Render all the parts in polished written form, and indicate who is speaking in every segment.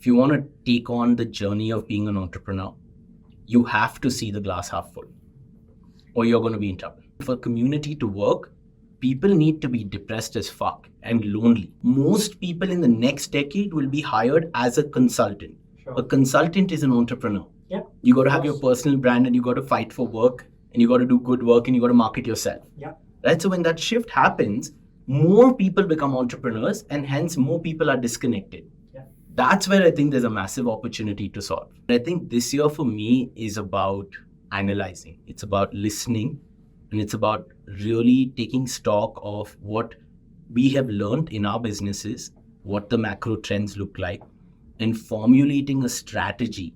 Speaker 1: if you want to take on the journey of being an entrepreneur, you have to see the glass half full, or you're going to be in trouble. For community to work, people need to be depressed as fuck and lonely. Most people in the next decade will be hired as a consultant. Sure. A consultant is an entrepreneur.
Speaker 2: Yeah.
Speaker 1: You got to have your personal brand, and you got to fight for work, and you got to do good work, and you got to market yourself.
Speaker 2: Yeah.
Speaker 1: Right? So when that shift happens, more people become entrepreneurs, and hence more people are disconnected.
Speaker 2: Yeah.
Speaker 1: That's where I think there's a massive opportunity to solve. I think this year for me is about analyzing. It's about listening, and it's about really taking stock of what we have learned in our businesses, what the macro trends look like, and formulating a strategy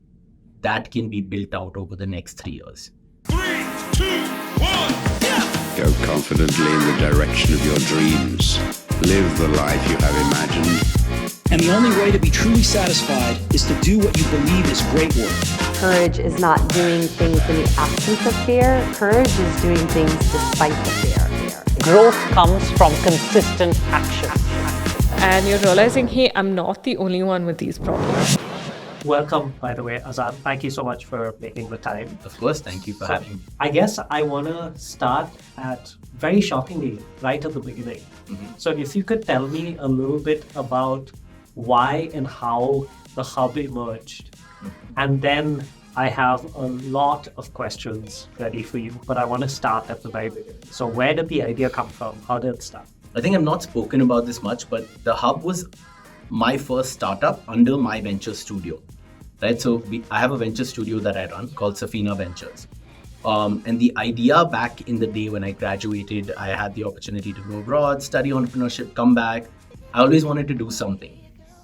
Speaker 1: that can be built out over the next 3 years.
Speaker 3: 3, 2, 1, yeah!
Speaker 4: Go confidently in the direction of your dreams. Live the life you have imagined.
Speaker 5: And the only way to be truly satisfied is to do what you believe is great work.
Speaker 6: Courage is not doing things in the absence of fear. Courage is doing things despite the fear.
Speaker 7: Growth comes from consistent action.
Speaker 8: And you're realizing, hey, I'm not the only one with these problems.
Speaker 2: Welcome, by the way, Azaan. Thank you so much for making the time.
Speaker 1: Of course, thank you for having me.
Speaker 2: I guess I want to start at, very shockingly, right at the beginning.
Speaker 1: Mm-hmm.
Speaker 2: So if you could tell me a little bit about why and how the hub emerged. And then I have a lot of questions ready for you, but I want to start at the very beginning. So where did the idea come from? How did it start?
Speaker 1: I think I've not spoken about this much, but the hub was my first startup under my venture studio, right? So I have a venture studio that I run called Safina Ventures. And the idea back in the day when I graduated, I had the opportunity to go abroad, study entrepreneurship, come back. I always wanted to do something.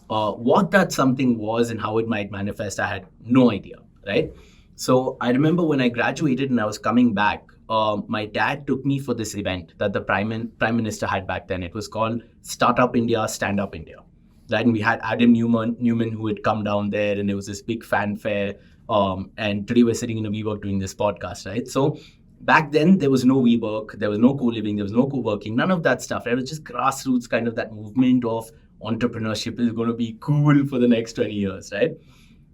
Speaker 1: What that something was and how it might manifest, I had no idea, right? So I remember when I graduated and I was coming back, my dad took me for this event that the Prime Minister had back then. It was called Startup India, Stand Up India. Right? And we had Adam Newman who had come down there, and there was this big fanfare. And today we're sitting in a WeWork doing this podcast, right? So back then there was no WeWork, there was no co-living, there was no co-working, none of that stuff. Right? It was just grassroots kind of that movement of entrepreneurship is going to be cool for the next 20 years, right?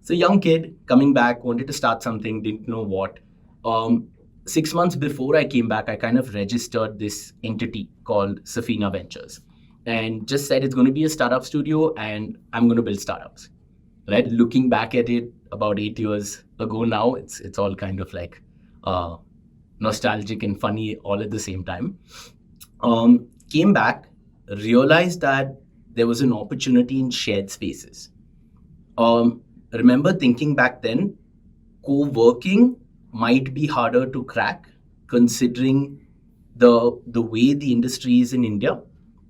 Speaker 1: So young kid coming back, wanted to start something, didn't know what. 6 months before I came back, I kind of registered this entity called Safina Ventures and just said it's going to be a startup studio and I'm going to build startups, right? Looking back at it about 8 years ago now, it's all kind of like nostalgic and funny all at the same time. Came back, realized that there was an opportunity in shared spaces. Remember thinking back then, co-working might be harder to crack considering the way the industry is in India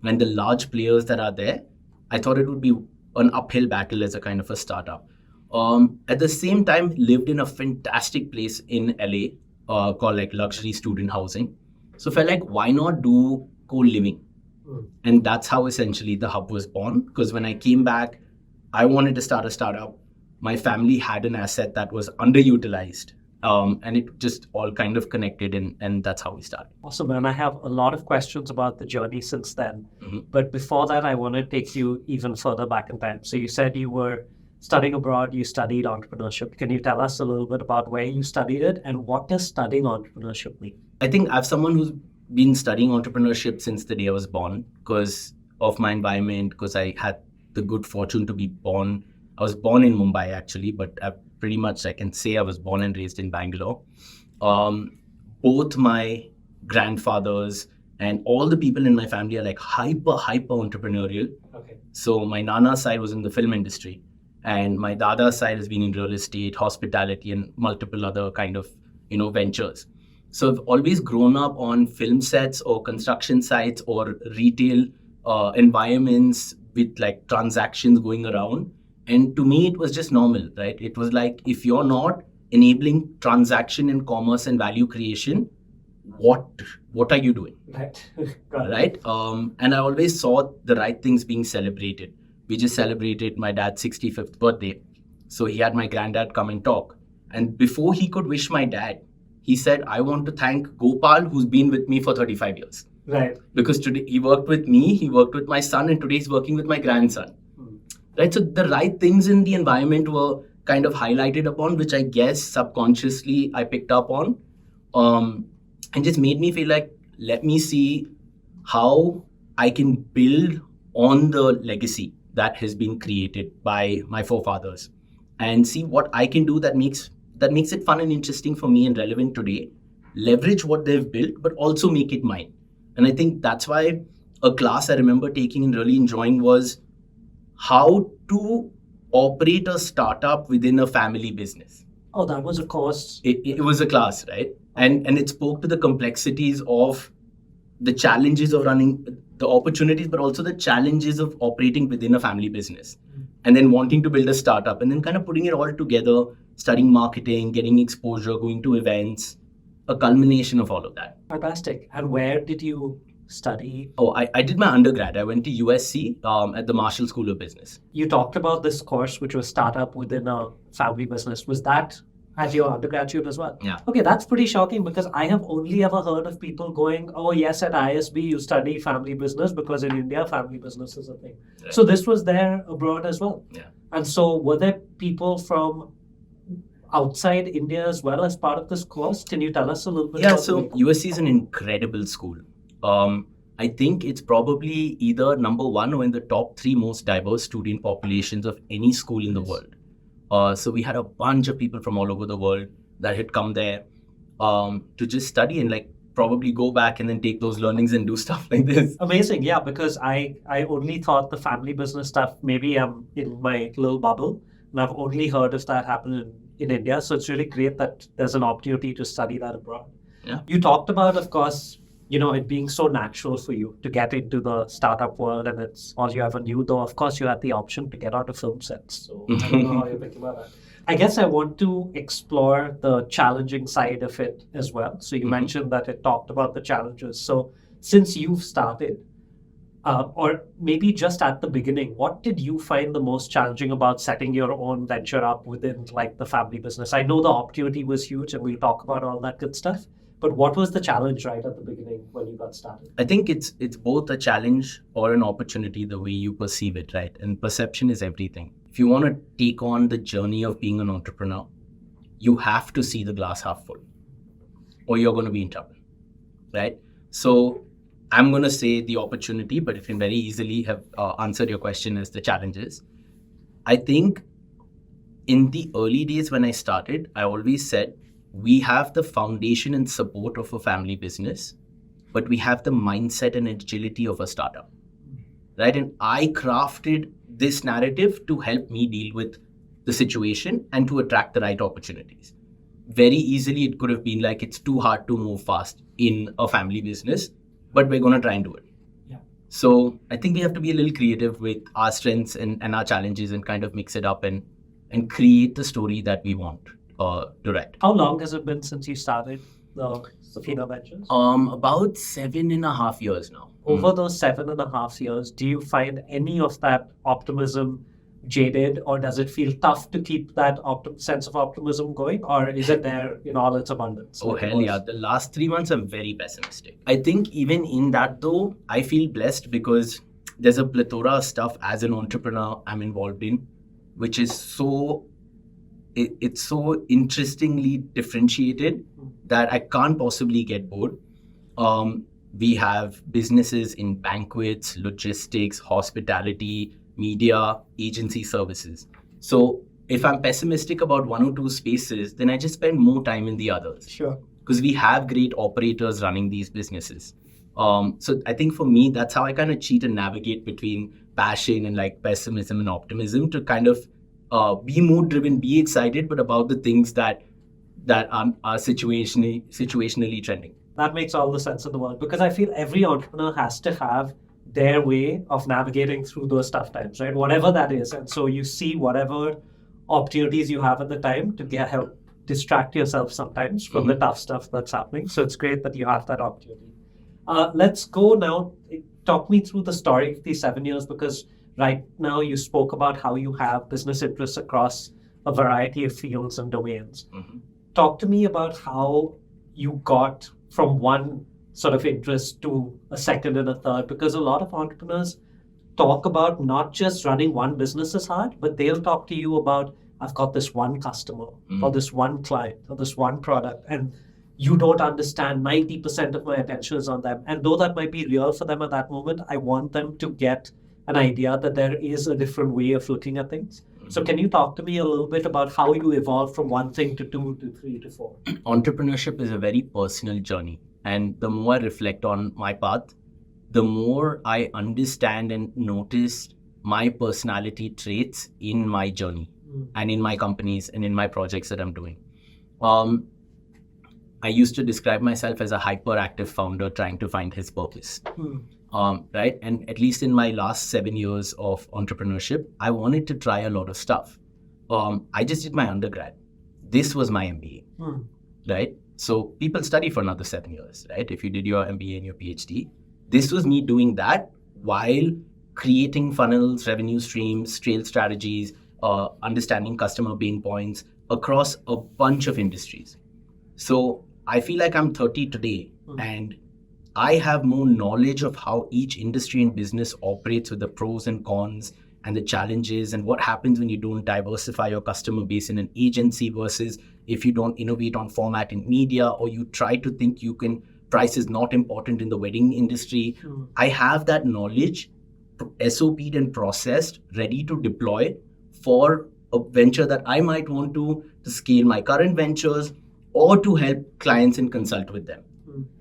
Speaker 1: and the large players that are there. I thought it would be an uphill battle as a kind of a startup. At the same time, lived in a fantastic place in LA called like luxury student housing. So felt like, why not do co-living? And that's how essentially the hub was born. Because when I came back, I wanted to start a startup. My family had an asset that was underutilized. And it just all kind of connected, and that's how we started.
Speaker 2: Awesome, and I have a lot of questions about the journey since then.
Speaker 1: Mm-hmm.
Speaker 2: But before that, I want to take you even further back in time. So you said you were studying abroad, you studied entrepreneurship. Can you tell us a little bit about where you studied it and what does studying entrepreneurship mean?
Speaker 1: I think I'm someone who's been studying entrepreneurship since the day I was born because of my environment, because I had the good fortune to be born. I was born in Mumbai actually, but pretty much I can say I was born and raised in Bangalore. Both my grandfathers and all the people in my family are like hyper entrepreneurial.
Speaker 2: Okay.
Speaker 1: So my Nana's side was in the film industry and my Dada's side has been in real estate, hospitality and multiple other kind of, ventures. So I've always grown up on film sets or construction sites or retail environments with like transactions going around. And to me, it was just normal, right? It was like, if you're not enabling transaction and commerce and value creation, what are you doing?
Speaker 2: Right.
Speaker 1: Right? And I always saw the right things being celebrated. We just celebrated my dad's 65th birthday. So he had my granddad come and talk. And before he could wish my dad, he said, I want to thank Gopal, who's been with me for 35 years.
Speaker 2: Right.
Speaker 1: Because today he worked with me, he worked with my son, and today he's working with my grandson. right? So the right things in the environment were kind of highlighted upon, which I guess subconsciously I picked up on, and just made me feel like, let me see how I can build on the legacy that has been created by my forefathers, and see what I can do that makes it fun and interesting for me and relevant today. Leverage what they've built, but also make it mine. And I think that's why a class I remember taking and really enjoying was how to operate a startup within a family business.
Speaker 2: Oh, that was a course.
Speaker 1: It was a class, right? And it spoke to the complexities of the challenges of running, the opportunities, but also the challenges of operating within a family business. And then wanting to build a startup and then kind of putting it all together, studying marketing, getting exposure, going to events, a culmination of all of that.
Speaker 2: Fantastic. And where did you study?
Speaker 1: Oh, I did my undergrad. I went to USC at the Marshall School of Business.
Speaker 2: You talked about this course, which was startup within a family business. Was that at your undergraduate as well?
Speaker 1: Yeah.
Speaker 2: Okay, that's pretty shocking because I have only ever heard of people going, oh, yes, at ISB you study family business because in India, family business is a thing.
Speaker 1: Right.
Speaker 2: So this was there abroad as well.
Speaker 1: Yeah.
Speaker 2: And so were there people from outside India as well as part of this course? Can you tell us a little bit
Speaker 1: Yeah,
Speaker 2: about
Speaker 1: so USC is an incredible school. I think it's probably either number one or in the top 3 most diverse student populations of any school in the world. So we had a bunch of people from all over the world that had come there to just study and like probably go back and then take those learnings and do stuff like this.
Speaker 2: Amazing, yeah, because I only thought the family business stuff, maybe I'm in my little bubble, and I've only heard of that happen in India. So it's really great that there's an opportunity to study that abroad.
Speaker 1: Yeah.
Speaker 2: You talked about, of course, it being so natural for you to get into the startup world, and it's all you ever knew, though, of course, you had the option to get out of film sets. So I don't know how you're thinking about that. I guess I want to explore the challenging side of it as well. So you mentioned that it talked about the challenges. So since you've started, or maybe just at the beginning, what did you find the most challenging about setting your own venture up within like the family business? I know the opportunity was huge and we'll talk about all that good stuff. But what was the challenge right at the beginning when you got started?
Speaker 1: I think it's both a challenge or an opportunity the way you perceive it, right? And perception is everything. If you want to take on the journey of being an entrepreneur, you have to see the glass half full or you're going to be in trouble, right? So I'm going to say the opportunity, but it can very easily have answered your question as the challenges. I think in the early days when I started, I always said, we have the foundation and support of a family business, but we have the mindset and agility of a startup, right? And I crafted this narrative to help me deal with the situation and to attract the right opportunities. Very easily, it could have been like, it's too hard to move fast in a family business, but we're going to try and do it.
Speaker 2: Yeah.
Speaker 1: So I think we have to be a little creative with our strengths and our challenges and kind of mix it up and create the story that we want. Direct.
Speaker 2: How long has it been since you started the Safina Ventures?
Speaker 1: About 7.5 years now.
Speaker 2: Over those 7.5 years, do you find any of that optimism jaded, or does it feel tough to keep that sense of optimism going, or is it there in all its abundance?
Speaker 1: Oh, hell yeah. The last 3 months, I'm very pessimistic. I think even in that, though, I feel blessed because there's a plethora of stuff as an entrepreneur I'm involved in, which is it's so interestingly differentiated that I can't possibly get bored. We have businesses in banquets, logistics, hospitality, media, agency services. So if I'm pessimistic about one or two spaces, then I just spend more time in the others.
Speaker 2: Sure.
Speaker 1: Because we have great operators running these businesses. So I think for me, that's how I kind of cheat and navigate between passion and like pessimism and optimism to kind of be mood driven, be excited, but about the things that are situationally trending.
Speaker 2: That makes all the sense in the world, because I feel every entrepreneur has to have their way of navigating through those tough times, right? Whatever that is. And so you see whatever opportunities you have at the time to help distract yourself sometimes from the tough stuff that's happening. So it's great that you have that opportunity. Let's go now. Talk me through the story of these 7 years, because right now you spoke about how you have business interests across a variety of fields and domains. Talk to me about how you got from one sort of interest to a second and a third, because a lot of entrepreneurs talk about not just running one business is hard, but they'll talk to you about, I've got this one customer or this one client or this one product, and you don't understand 90% of my attention is on them. And though that might be real for them at that moment, I want them to get an idea that there is a different way of looking at things. So can you talk to me a little bit about how you evolved from one thing to two to three to four?
Speaker 1: Entrepreneurship is a very personal journey. And the more I reflect on my path, the more I understand and notice my personality traits in my journey and in my companies and in my projects that I'm doing. I used to describe myself as a hyperactive founder trying to find his purpose. Right? And at least in my last 7 years of entrepreneurship, I wanted to try a lot of stuff. I just did my undergrad. This was my MBA, right? So people study for another 7 years, right? If you did your MBA and your PhD, this was me doing that while creating funnels, revenue streams, sales strategies, understanding customer pain points across a bunch of industries. So I feel like I'm 30 today and I have more knowledge of how each industry and business operates with the pros and cons and the challenges and what happens when you don't diversify your customer base in an agency versus if you don't innovate on format in media or you try to think you can, price is not important in the wedding industry. I have that knowledge SOP'd and processed, ready to deploy for a venture that I might want to scale my current ventures or to help clients and consult with them.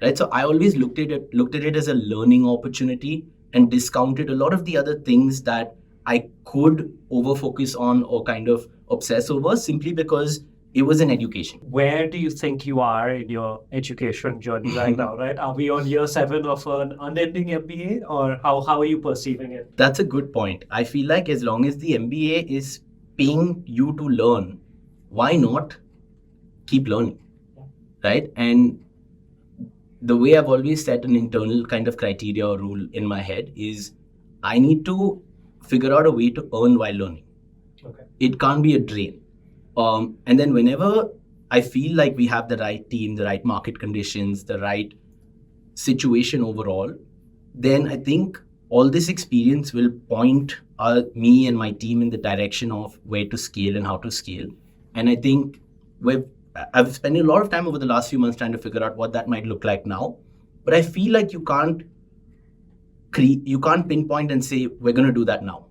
Speaker 1: Right? So I always looked at it as a learning opportunity and discounted a lot of the other things that I could over focus on or kind of obsess over simply because it was an education.
Speaker 2: Where do you think you are in your education journey right now, right? Are we on year 7 of an unending MBA or how are you perceiving it?
Speaker 1: That's a good point. I feel like as long as the MBA is paying you to learn, why not keep learning, right? And the way I've always set an internal kind of criteria or rule in my head is I need to figure out a way to earn while learning.
Speaker 2: Okay.
Speaker 1: It can't be a drain. And then whenever I feel like we have the right team, the right market conditions, the right situation overall, then I think all this experience will point me and my team in the direction of where to scale and how to scale. And I think I've spent a lot of time over the last few months trying to figure out what that might look like now. But I feel like you can't pinpoint and say, we're going to do that now.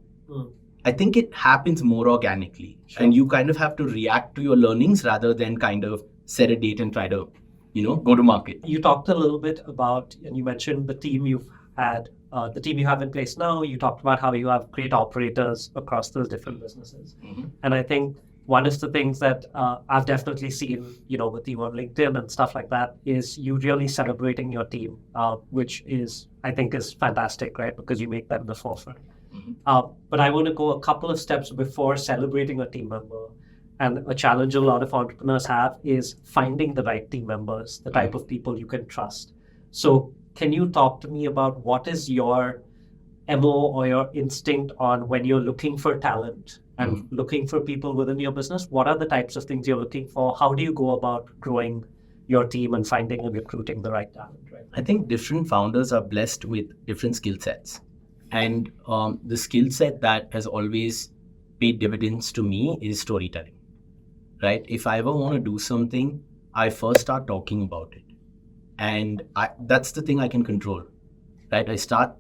Speaker 1: I think it happens more organically. Sure. And you kind of have to react to your learnings rather than kind of set a date and try to, go to market.
Speaker 2: You talked a little bit about, and you mentioned the team you've had, the team you have in place now. You talked about how you have great operators across those different businesses. And I think one of the things that I've definitely seen, with you on LinkedIn and stuff like that, is you really celebrating your team, which I think is fantastic, right? Because you make that in the forefront. But I want to go a couple of steps before celebrating a team member. And a challenge a lot of entrepreneurs have is finding the right team members, the type of people you can trust. So can you talk to me about what is your MO or your instinct on when you're looking for talent and looking for people within your business? What are the types of things you're looking for? How do you go about growing your team and finding and recruiting the right talent? Right?
Speaker 1: I think different founders are blessed with different skill sets. And the skill set that has always paid dividends to me is storytelling, right? If I ever want to do something, I first start talking about it. And that's the thing I can control, right? I start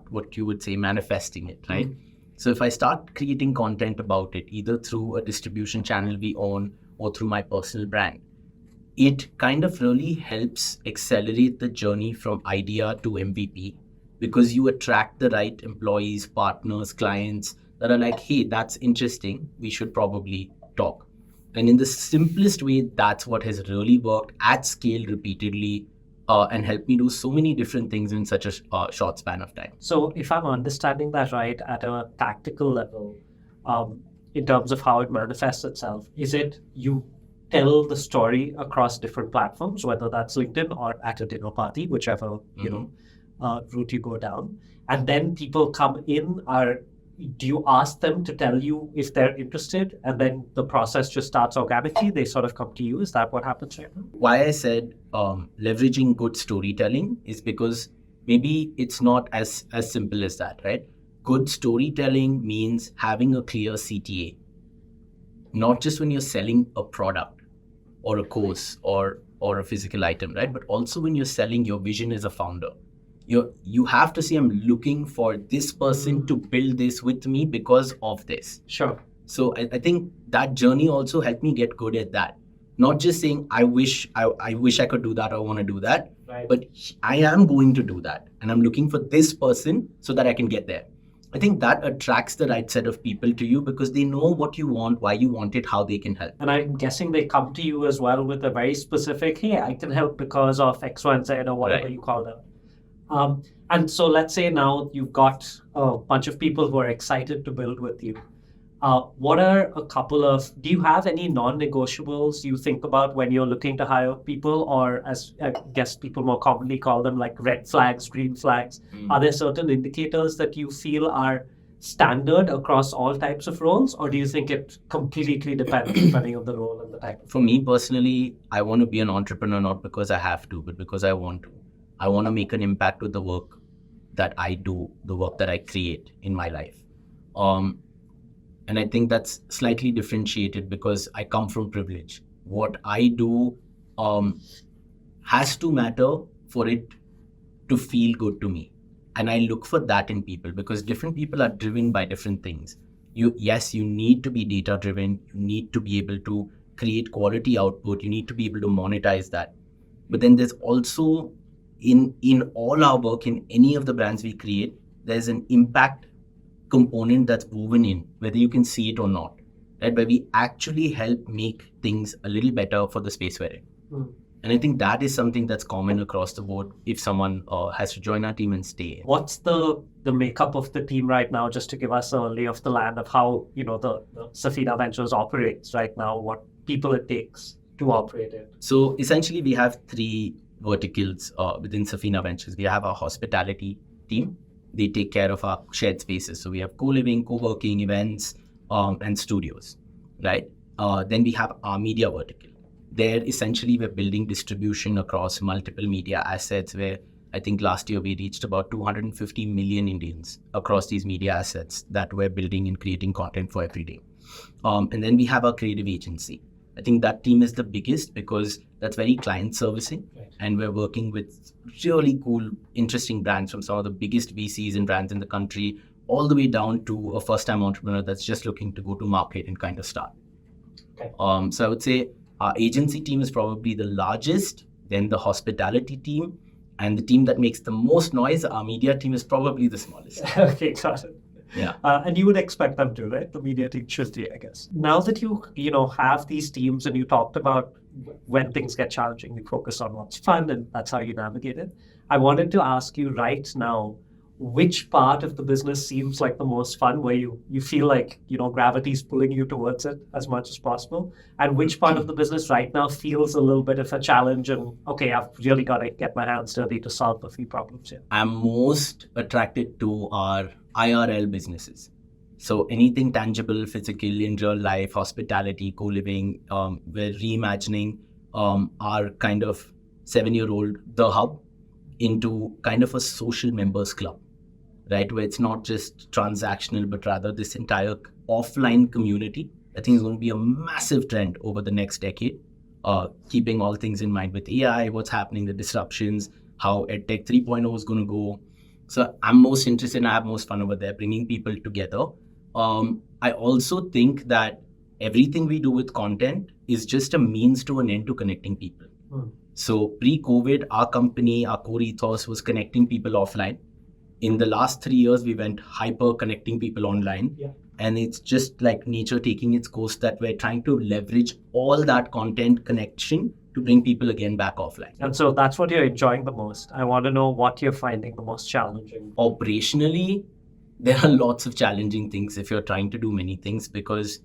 Speaker 1: what you would say manifesting it, right? So if I start creating content about it, either through a distribution channel we own or through my personal brand, it kind of really helps accelerate the journey from idea to MVP. Because you attract the right employees, partners, clients that are like, hey, that's interesting. We should probably talk. And in the simplest way, that's what has really worked at scale repeatedly and helped me do so many different things in such a short span of time.
Speaker 2: So if I'm understanding that right at a tactical level, in terms of how it manifests itself, is it you tell the story across different platforms, whether that's LinkedIn or at a dinner party, whichever, route you go down, and then people come in, do you ask them to tell you if they're interested and then the process just starts organically? They sort of come to you. Is that what happens right now?
Speaker 1: Why I said leveraging good storytelling is because maybe it's not as simple as that, right? good storytelling means having a clear CTA, not just when you're selling a product or a course or a physical item, right? But also when you're selling your vision as a founder. You have to say, I'm looking for this person to build this with me because of this.
Speaker 2: Sure.
Speaker 1: So I think that journey also helped me get good at that. Not just saying, I wish I could do that, I want to do that,
Speaker 2: Right.
Speaker 1: but I am going to do that. And I'm looking for this person so that I can get there. I think that attracts the right set of people to you because they know what you want, why you want it, how they can help.
Speaker 2: And I'm guessing they come to you as well with a very specific, hey, I can help because of X, Y, and Z, or whatever
Speaker 1: Right.
Speaker 2: you call them. And so let's say now you've got a bunch of people who are excited to build with you. What are a couple of, do you have any non-negotiables you think about when you're looking to hire people, or as I guess people more commonly call them, like red flags, green flags? Are there certain indicators that you feel are standard across all types of roles, or do you think it completely depends depending on the role and the type?
Speaker 1: For me personally, I want to be an entrepreneur not because I have to, but because I want to. I want to make an impact with the work that I do, the work that I create in my life. And I think that's slightly differentiated because I come from privilege. What I do has to matter for it to feel good to me. And I look for that in people because different people are driven by different things. You need to be data driven. You need to be able to create quality output. You need to be able to monetize that. But then there's also in all our work, in any of the brands we create, there's an impact component that's woven in, whether you can see it or not, right? Where we actually help make things a little better for the space we're in. And I think that is something that's common across the board if someone has to join our team and stay.
Speaker 2: What's the makeup of the team right now, just to give us a lay of the land of how, the Safina Ventures operates right now, what people it takes to operate it?
Speaker 1: So essentially we have three verticals within Safina Ventures. We have our hospitality team. They take care of our shared spaces. So we have co-living, co-working, events, and studios, right? Then we have our media vertical. There, essentially, we're building distribution across multiple media assets where I think last year we reached about 250 million Indians across these media assets that we're building and creating content for every day. And then we have our creative agency. I think that team is the biggest because that's very client servicing. Right. And we're working with really cool, interesting brands from some of the biggest VCs and brands in the country, all the way down to a first-time entrepreneur that's just looking to go to market and kind of start. Okay. So I would say our agency team is probably the largest, then the hospitality team, and the team that makes the most noise, our media team, is probably the smallest.
Speaker 2: Okay, got it.
Speaker 1: Yeah.
Speaker 2: And you would expect them to, right? The media team should be, I guess. Now that you have these teams and you talked about when things get challenging, you focus on what's fun and that's how you navigate it. I wanted to ask you right now, which part of the business seems like the most fun, where you feel like, gravity's pulling you towards it as much as possible? And which part of the business right now feels a little bit of a challenge and, okay, I've really got to get my hands dirty to solve a few problems here?
Speaker 1: I'm most attracted to our IRL businesses. So anything tangible, physical, in real life, hospitality, co-living, we're reimagining our kind of 7-year-old The Hub into kind of a social members club, right? Where it's not just transactional, but rather this entire offline community. I think is going to be a massive trend over the next decade, keeping all things in mind with AI, what's happening, the disruptions, how EdTech 3.0 is going to go. So I'm most interested and I have most fun over there, bringing people together. I also think that everything we do with content is just a means to an end to connecting people. So pre-COVID, our company, our core ethos was connecting people offline. In the last 3 years, we went hyper connecting people online. Yeah. And it's just like nature taking its course that we're trying to leverage all that content connection to bring people again back offline.
Speaker 2: And so that's what you're enjoying the most. I want to know what you're finding the most challenging.
Speaker 1: Operationally, there are lots of challenging things if you're trying to do many things because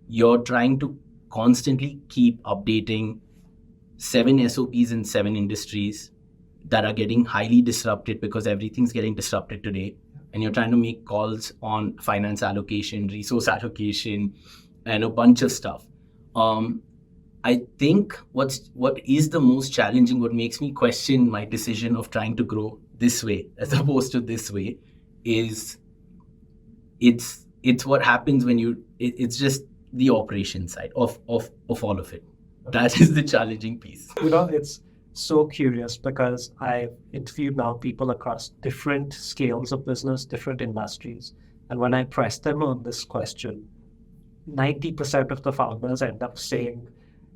Speaker 1: you're trying to constantly keep updating 7 SOPs in 7 industries that are getting highly disrupted because everything's getting disrupted today. And you're trying to make calls on finance allocation, resource allocation, and a bunch of stuff. I think what is the most challenging, what makes me question my decision of trying to grow this way as opposed to this way, is it's what happens when it's just the operation side of all of it. That is the challenging piece.
Speaker 2: It's so curious because I've interviewed now people across different scales of business, different industries. And when I press them on this question, 90% of the founders end up saying,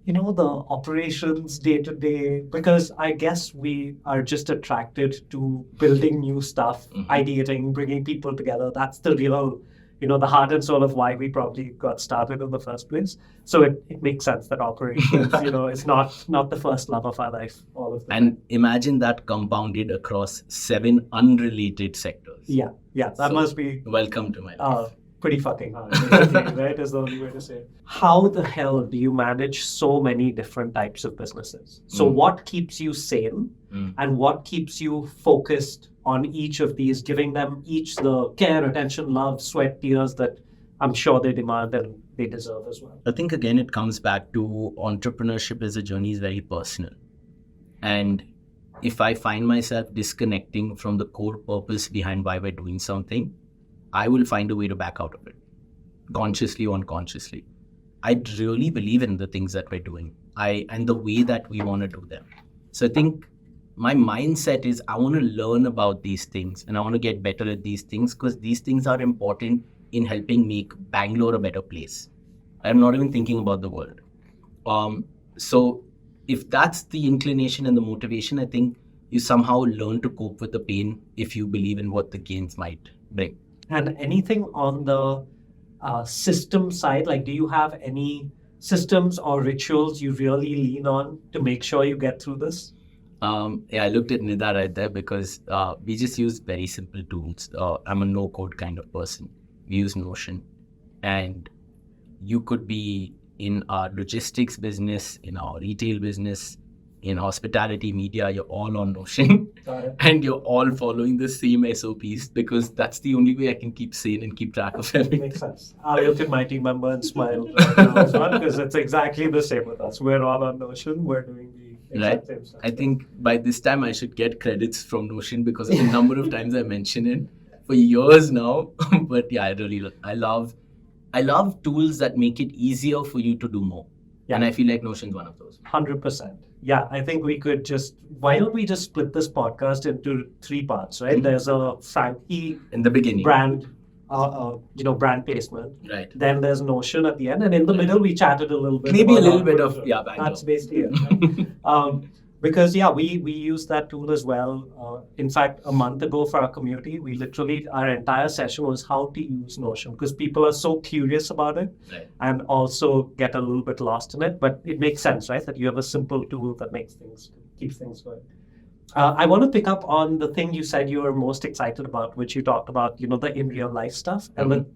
Speaker 2: the operations day to day, because I guess we are just attracted to building new stuff, ideating, bringing people together. That's the real, the heart and soul of why we probably got started in the first place. So it makes sense that operations, is not the first love of our life. All of that.
Speaker 1: And imagine that compounded across 7 unrelated sectors.
Speaker 2: Yeah, that must be
Speaker 1: welcome to my life.
Speaker 2: Pretty fucking hard, basically, right? Is the only way to say it. How the hell do you manage so many different types of businesses? So what keeps you sane and what keeps you focused on each of these, giving them each the care, attention, love, sweat, tears that I'm sure they demand and they deserve as well?
Speaker 1: I think, again, it comes back to entrepreneurship as a journey is very personal. And if I find myself disconnecting from the core purpose behind why we're doing something, I will find a way to back out of it, consciously or unconsciously. I really believe in the things that we're doing and the way that we want to do them. So I think my mindset is I want to learn about these things and I want to get better at these things because these things are important in helping make Bangalore a better place. I'm not even thinking about the world. So if that's the inclination and the motivation, I think you somehow learn to cope with the pain if you believe in what the gains might bring.
Speaker 2: And anything on the system side, like do you have any systems or rituals you really lean on to make sure you get through this?
Speaker 1: I looked at Nida right there because we just use very simple tools. I'm a no-code kind of person. We use Notion. And you could be in our logistics business, in our retail business, in hospitality, media, you're all on Notion and you're all following the same SOPs because that's the only way I can keep sane and keep track of everything.
Speaker 2: Makes sense. I look at my team member and smile right now as well because it's exactly the same with us. We're all on Notion. We're doing the exact same stuff.
Speaker 1: I think by this time I should get credits from Notion because of the number of times I mention it for years now. But yeah, I love tools that make it easier for you to do more. Yeah. And I feel like Notion's one of those.
Speaker 2: 100%. Yeah, I think we could why don't we just split this podcast into 3 parts, right? There's a Frankie
Speaker 1: in the beginning
Speaker 2: brand, brand placement.
Speaker 1: Right.
Speaker 2: Then there's Notion at the end. And in the middle, we chatted a little bit.
Speaker 1: Maybe a little bit of, Bangalore.
Speaker 2: That's basically it. Right? Because, we use that tool as well. In fact, a month ago for our community, we literally, our entire session was how to use Notion because people are so curious about it and also get a little bit lost in it. But it makes sense, right? That you have a simple tool that keeps things going. I want to pick up on the thing you said you were most excited about, which you talked about, the in real life stuff. And the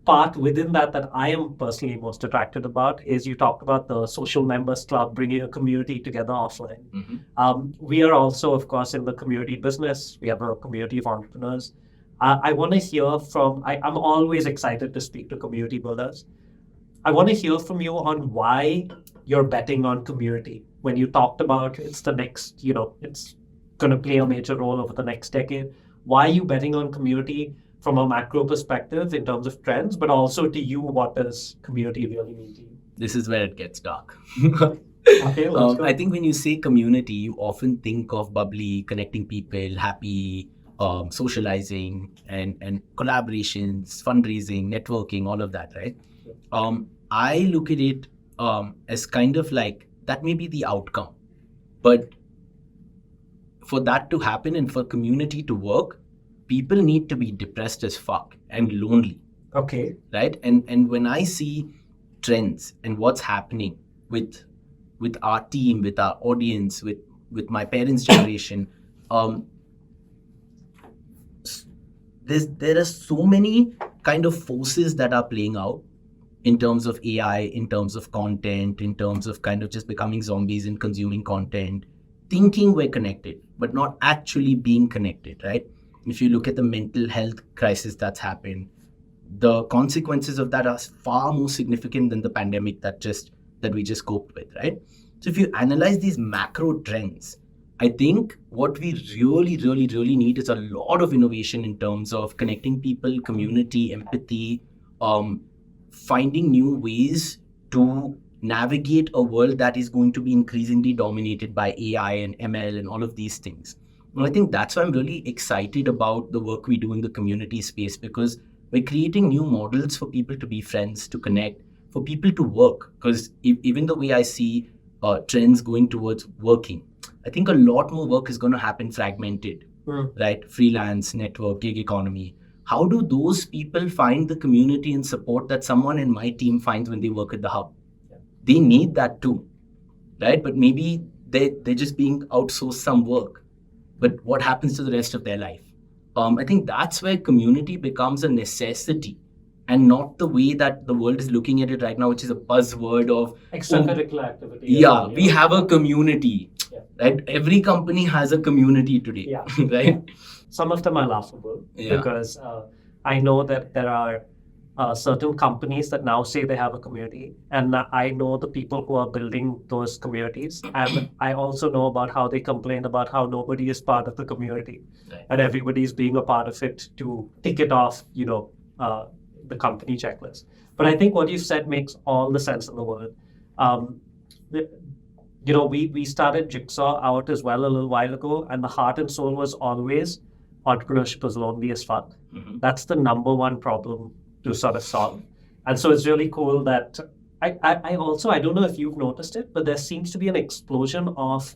Speaker 2: part within that I am personally most attracted about is you talked about the social members club, bringing a community together offline. We are also, of course, in the community business. We have a community of entrepreneurs. I want to hear from, I'm always excited to speak to community builders. I want to hear from you on why you're betting on community. When you talked about it's the next, it's going to play a major role over the next decade. Why are you betting on community? From a macro perspective in terms of trends, but also to you, what does community really mean to you?
Speaker 1: This is where it gets dark.
Speaker 2: Okay, let's go.
Speaker 1: I think when you say community, you often think of bubbly, connecting people, happy, socializing, and collaborations, fundraising, networking, all of that, right? I look at it as kind of like that may be the outcome. But for that to happen and for community to work, people need to be depressed as fuck and lonely.
Speaker 2: Okay.
Speaker 1: Right? And when I see trends and what's happening with our team, with our audience, with my parents' generation, there are so many kind of forces that are playing out in terms of AI, in terms of content, in terms of kind of just becoming zombies and consuming content, thinking we're connected, but not actually being connected, right? If you look at the mental health crisis that's happened, the consequences of that are far more significant than the pandemic that we just coped with, right? So if you analyze these macro trends, I think what we really need is a lot of innovation in terms of connecting people, community, empathy, finding new ways to navigate a world that is going to be increasingly dominated by AI and ML and all of these things. And I think that's why I'm really excited about the work we do in the community space, because we're creating new models for people to be friends, to connect, for people to work. Because even the way I see trends going towards working, I think a lot more work is going to happen fragmented, right? Freelance, network, gig economy. How do those people find the community and support that someone in my team finds when they work at the hub? They need that too, right? But maybe they're just being outsourced some work. But what happens to the rest of their life? I think that's where community becomes a necessity, and not the way that the world is looking at it right now, which is a buzzword of
Speaker 2: Extracurricular activity.
Speaker 1: Yeah, we have a community, right? Every company has a community today, right?
Speaker 2: Some of them are laughable because I know that there are certain companies that now say they have a community, and I know the people who are building those communities, and I also know about how they complain about how nobody is part of the community, and everybody is being a part of it to tick it off, the company checklist. But I think what you said makes all the sense in the world. We started Jigsaw out as well a little while ago, and the heart and soul was always entrepreneurship was lonely as fuck. That's the number one problem to sort of solve. And so it's really cool that I also, I don't know if you've noticed it, but there seems to be an explosion of,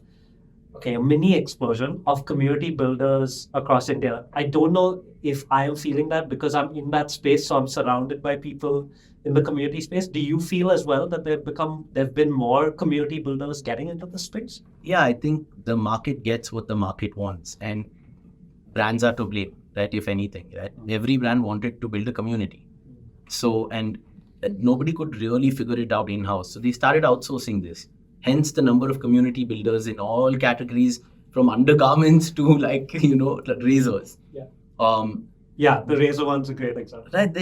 Speaker 2: a mini explosion of community builders across India. I don't know if I am feeling that because I'm in that space, so I'm surrounded by people in the community space. Do you feel as well that there've been more community builders getting into the space?
Speaker 1: Yeah, I think the market gets what the market wants, and brands are to blame, right? If anything, right? Every brand wanted to build a community. So, and nobody could really figure it out in-house. So they started outsourcing this. Hence the number of community builders in all categories, from undergarments to razors.
Speaker 2: The razor one's a great example.
Speaker 1: Right,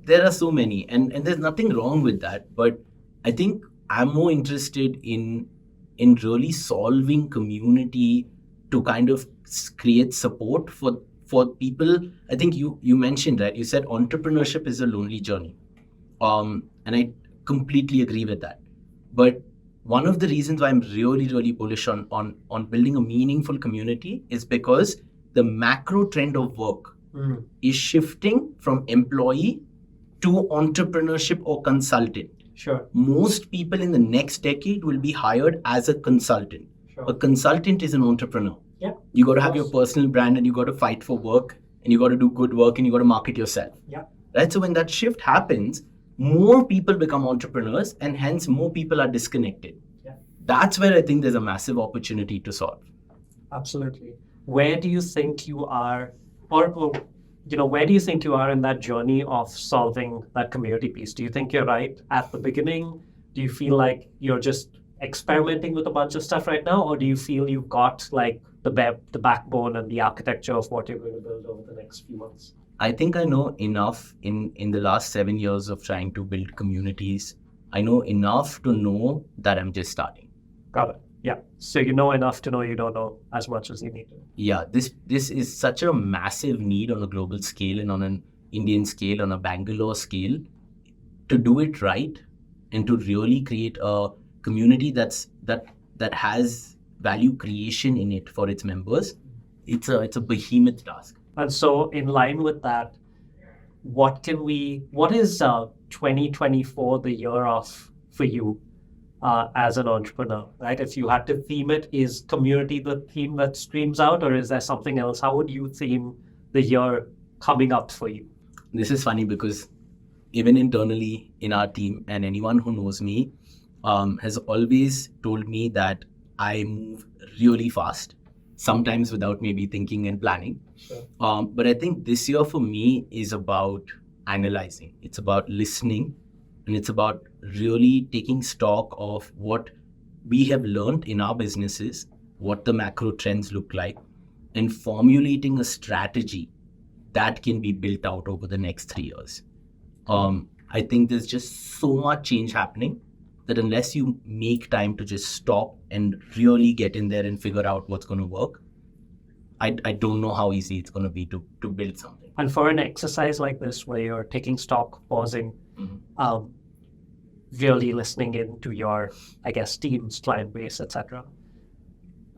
Speaker 1: there are so many, and there's nothing wrong with that. But I think I'm more interested in really solving community to kind of create support for people. I think you mentioned, right? You said entrepreneurship is a lonely journey. And I completely agree with that. But one of the reasons why I'm really bullish on building a meaningful community is because the macro trend of work is shifting from employee to entrepreneurship or consultant.
Speaker 2: Sure.
Speaker 1: Most people in the next decade will be hired as a consultant. Sure. A consultant is an entrepreneur.
Speaker 2: Yeah.
Speaker 1: You got to have your personal brand, and you got to fight for work, and you got to do good work, and you got to market yourself.
Speaker 2: Yeah.
Speaker 1: Right. So when that shift happens, more people become entrepreneurs, and hence more people are disconnected.
Speaker 2: Yeah.
Speaker 1: That's where I think there's a massive opportunity to solve.
Speaker 2: Absolutely. Where do you think you are, or where do you think you are in that journey of solving that community piece? Do you think you're right at the beginning? Do you feel like you're just experimenting with a bunch of stuff right now, or do you feel you've got like the backbone and the architecture of what you're going to build over the next few months?
Speaker 1: I think I know enough in the last 7 years of trying to build communities. I know enough to know that I'm just starting.
Speaker 2: Got it. Yeah. So you know enough to know you don't know as much as you need to.
Speaker 1: Yeah, this is such a massive need on a global scale and on an Indian scale, on a Bangalore scale, to do it right and to really create a community that has value creation in it for its members. It's a behemoth task.
Speaker 2: And so in line with that, what is 2024 the year of for you as an entrepreneur, right? If you had to theme it, is community the theme that screams out, or is there something else? How would you theme the year coming up for you?
Speaker 1: This is funny because even internally in our team, and anyone who knows me has always told me that I move really fast, sometimes without maybe thinking and planning.
Speaker 2: Sure.
Speaker 1: But I think this year for me is about analyzing. It's about listening, and it's about really taking stock of what we have learned in our businesses, what the macro trends look like, and formulating a strategy that can be built out over the next 3 years. I think there's just so much change happening that unless you make time to just stop and really get in there and figure out what's going to work, I don't know how easy it's going to be to build something.
Speaker 2: And for an exercise like this, where you're taking stock, pausing, really listening into your, I guess, teams, client base, etc.,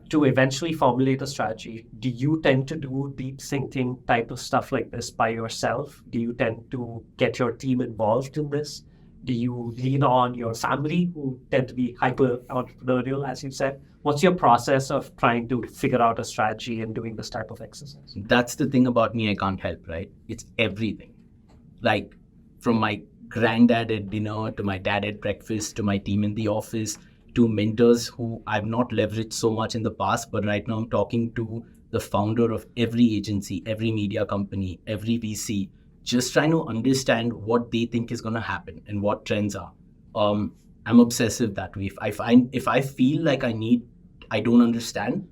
Speaker 2: to eventually formulate a strategy, do you tend to do deep thinking type of stuff like this by yourself? Do you tend to get your team involved in this? Do you lean on your family, who tend to be hyper entrepreneurial, as you said? What's your process of trying to figure out a strategy and doing this type of exercise?
Speaker 1: That's the thing about me, I can't help, right? It's everything. Like from my granddad at dinner to my dad at breakfast to my team in the office to mentors who I've not leveraged so much in the past, but right now I'm talking to the founder of every agency, every media company, every VC, just trying to understand what they think is going to happen and what trends are. I'm obsessive that way. If I feel like I don't understand,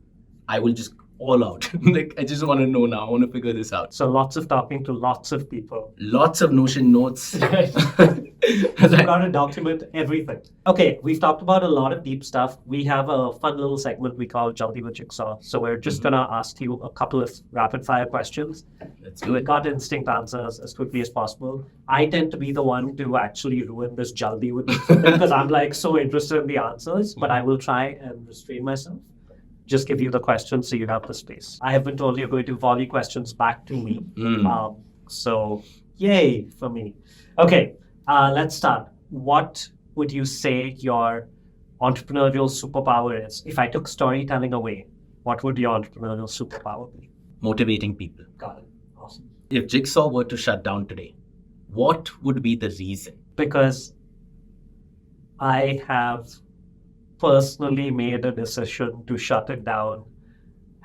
Speaker 1: I will just all out. Like, I just want to know now. I want to figure this out.
Speaker 2: So lots of talking to lots of people.
Speaker 1: Lots of Notion notes.
Speaker 2: You've got to document everything. Okay, we've talked about a lot of deep stuff. We have a fun little segment we call Jaldi with Jigsaw. So we're just going to ask you a couple of rapid fire questions.
Speaker 1: Let's do it.
Speaker 2: Got instinct answers as quickly as possible. I tend to be the one to actually ruin this Jaldi with because I'm like so interested in the answers, but I will try and restrain myself. Just give you the questions so you have the space. I have been told you're going to volley questions back to me. So yay for me. Okay, let's start. What would you say your entrepreneurial superpower is? If I took storytelling away, what would your entrepreneurial superpower be?
Speaker 1: Motivating people.
Speaker 2: Got it. Awesome.
Speaker 1: If Jigsaw were to shut down today, what would be the reason?
Speaker 2: Because I have personally made a decision to shut it down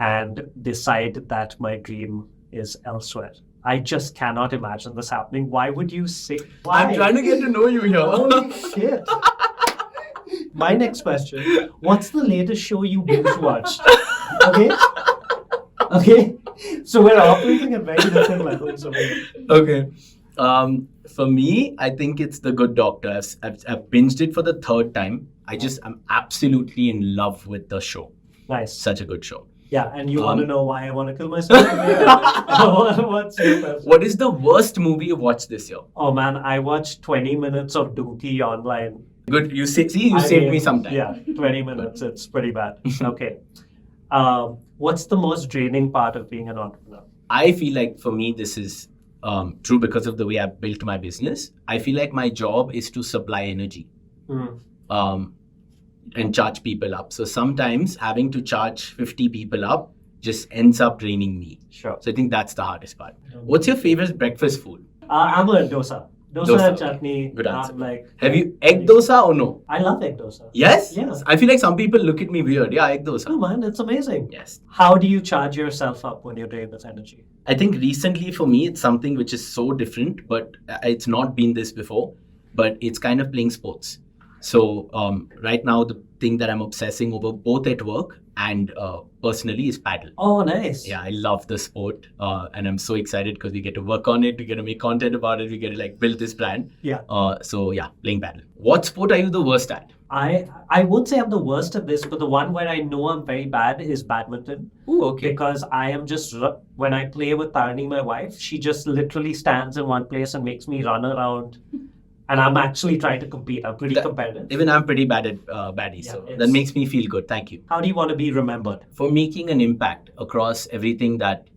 Speaker 2: and decide that my dream is elsewhere. I just cannot imagine this happening. Why would you say? Why?
Speaker 1: I'm trying to get to know you here.
Speaker 2: Holy shit. My next question, what's the latest show you binge watched? Okay. So we're operating at very different levels of it.
Speaker 1: Okay. For me, I think it's The Good Doctor. I've binged it for the third time. I'm absolutely in love with the show.
Speaker 2: Nice.
Speaker 1: Such a good show.
Speaker 2: Yeah, and you want to know why I want to kill myself? What's your question?
Speaker 1: What is the worst movie you watched this year?
Speaker 2: Oh man, I watched 20 minutes of Dookie online.
Speaker 1: Good. You saved me some time.
Speaker 2: Yeah, 20 minutes. It's pretty bad. Okay. What's the most draining part of being an entrepreneur?
Speaker 1: I feel like for me, this is true because of the way I built my business. I feel like my job is to supply energy. And charge people up. So sometimes having to charge 50 people up just ends up draining me.
Speaker 2: Sure.
Speaker 1: So I think that's the hardest part. What's your favorite breakfast food?
Speaker 2: I'm a dosa. Dosa and chutney.
Speaker 1: Good answer.
Speaker 2: Like,
Speaker 1: have you egg dosa or no?
Speaker 2: I love egg dosa.
Speaker 1: Yes?
Speaker 2: Yeah.
Speaker 1: I feel like some people look at me weird. Yeah, egg dosa.
Speaker 2: No man, it's amazing.
Speaker 1: Yes.
Speaker 2: How do you charge yourself up when you're doing this energy?
Speaker 1: I think recently for me, it's something which is so different, but it's not been this before, but it's kind of playing sports. So right now, the thing that I'm obsessing over both at work and personally is paddle.
Speaker 2: Oh, nice.
Speaker 1: Yeah, I love the sport and I'm so excited because we get to work on it, we get to make content about it, we get to like build this brand.
Speaker 2: Yeah.
Speaker 1: So yeah, playing paddle. What sport are you the worst at?
Speaker 2: I won't say I'm the worst at this, but the one where I know I'm very bad is badminton.
Speaker 1: Ooh, okay.
Speaker 2: Because I am just, when I play with Tarani, my wife, she just literally stands in one place and makes me run around. And I'm actually trying to compete. I'm pretty competitive.
Speaker 1: Even I'm pretty bad at baddie, so that makes me feel good. Thank you.
Speaker 2: How do you want to be remembered?
Speaker 1: For making an impact across everything that,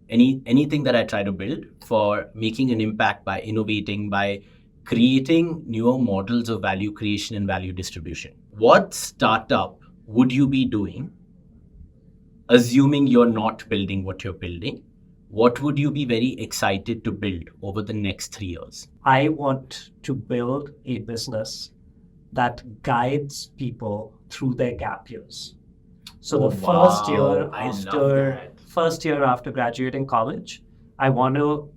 Speaker 1: anything that I try to build, for making an impact by innovating, by creating newer models of value creation and value distribution. What startup would you be doing, assuming you're not building what you're building? What would you be very excited to build over the next 3 years?
Speaker 2: I want to build a business that guides people through their gap years. So first year after graduating college, I want to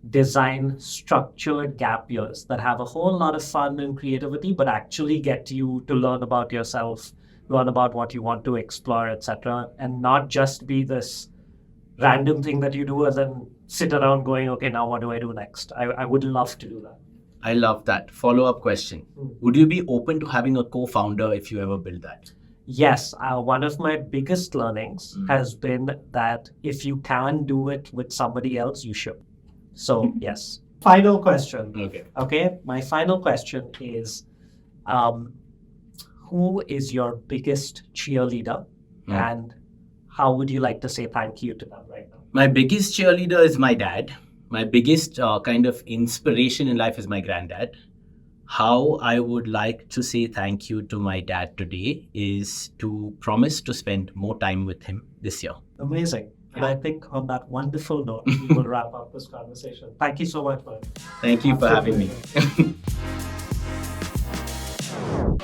Speaker 2: design structured gap years that have a whole lot of fun and creativity, but actually get you to learn about yourself, learn about what you want to explore, etc., and not just be this random thing that you do and then sit around going, okay, now what do I do next? I would love to do that.
Speaker 1: I love that. Follow-up question. Would you be open to having a co-founder if you ever build that?
Speaker 2: Yes, one of my biggest learnings has been that if you can do it with somebody else, you should. So, yes. Final question. Okay. My final question is, who is your biggest cheerleader and how would you like to say thank you to them right now?
Speaker 1: My biggest cheerleader is my dad. My biggest kind of inspiration in life is my granddad. How I would like to say thank you to my dad today is to promise to spend more time with him this year.
Speaker 2: Amazing. And I think on that wonderful note, we will wrap up this conversation. Thank you so much, man.
Speaker 1: Thank you for having me.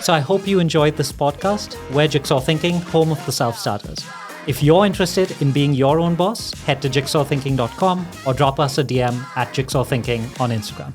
Speaker 7: So I hope you enjoyed this podcast. We're Jigsaw Thinking, home of the self-starters. If you're interested in being your own boss, head to jigsawthinking.com or drop us a DM at Jigsaw Thinking on Instagram.